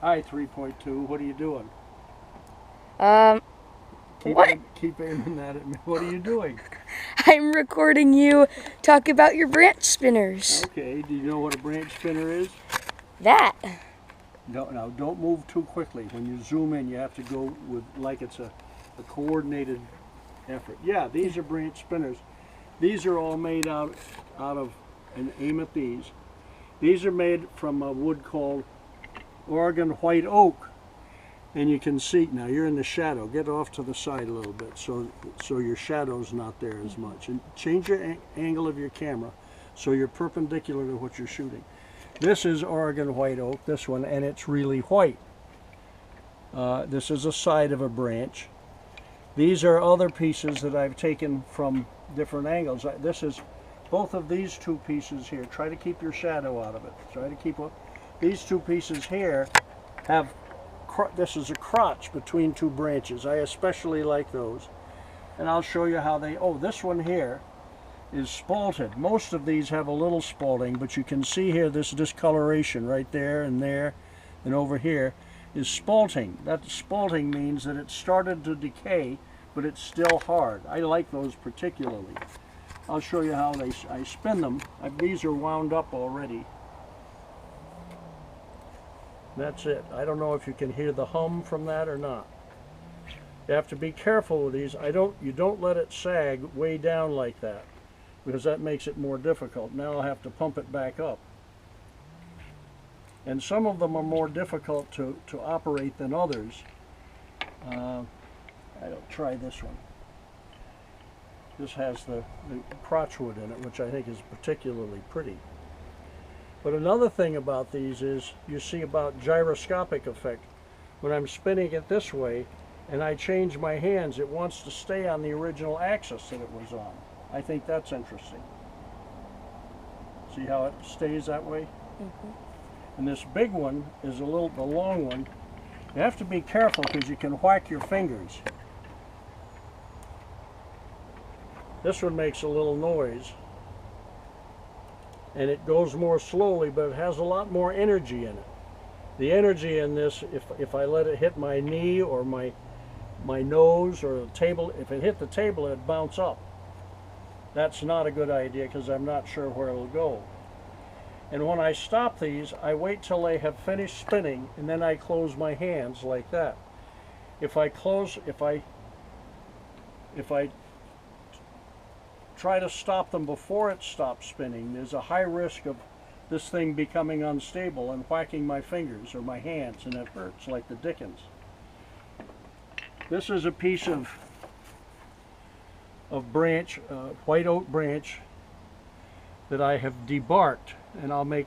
Hi, 3.2. What are you doing? What? Keep aiming that at me. What are you doing? I'm recording you talk about your branch spinners. Okay. Do you know what a branch spinner is? That. No. Now, don't move too quickly. When you zoom in, you have to go with like it's a coordinated effort. Yeah, these are branch spinners. These are all made out of, and aim at these. These are made from a wood called Oregon white oak. And you can see, now you're in the shadow. Get off to the side a little bit so your shadow's not there as much. And change your angle of your camera so you're perpendicular to what you're shooting. This is Oregon white oak, this one, and it's really white. This is a side of a branch. These are other pieces that I've taken from different angles. This is both of these two pieces here. Try to keep your shadow out of it. Try to keep these two pieces here have, this is a crotch between two branches. I especially like those. And I'll show you how they, this one here is spalted. Most of these have a little spalting, but you can see here this discoloration right there and over here is spalting. That spalting means that it started to decay, but it's still hard. I like those particularly. I'll show you how I spin them. These are wound up already. That's it. I don't know if you can hear the hum from that or not. You have to be careful with these. You don't let it sag way down like that, because that makes it more difficult. Now I'll have to pump it back up. And some of them are more difficult to operate than others. I'll try this one. This has the crotchwood in it, which I think is particularly pretty. But another thing about these is you see about gyroscopic effect. When I'm spinning it this way and I change my hands, it wants to stay on the original axis that it was on. I think that's interesting. See how it stays that way? Mm-hmm. And this big one is the long one. You have to be careful because you can whack your fingers. This one makes a little noise. And it goes more slowly, but it has a lot more energy in it. The energy in this, if I let it hit my knee or my nose or the table, if it hit the table, it'd bounce up. That's not a good idea because I'm not sure where it'll go. And when I stop these, I wait till they have finished spinning, and then I close my hands like that. If I try to stop them before it stops spinning, there's a high risk of this thing becoming unstable and whacking my fingers or my hands, and it hurts like the dickens. This is a piece of branch, white oak branch, that I have debarked, and I'll make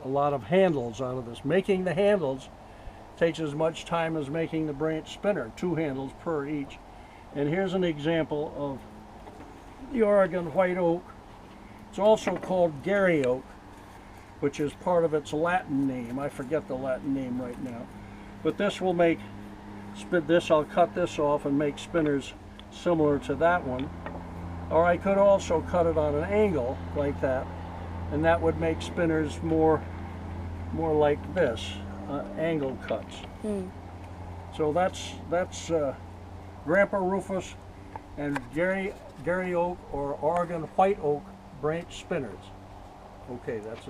a lot of handles out of this. Making the handles takes as much time as making the branch spinner, 2 handles per each. And here's an example of the Oregon white oak. It's also called Gary oak, which is part of its Latin name. I forget the Latin name right now. But this will make I'll cut this off and make spinners similar to that one. Or I could also cut it on an angle like that, and that would make spinners more like this, angle cuts. So that's Grandpa Rufus and Gary oak or Oregon white oak branch spinners. Okay, that's it.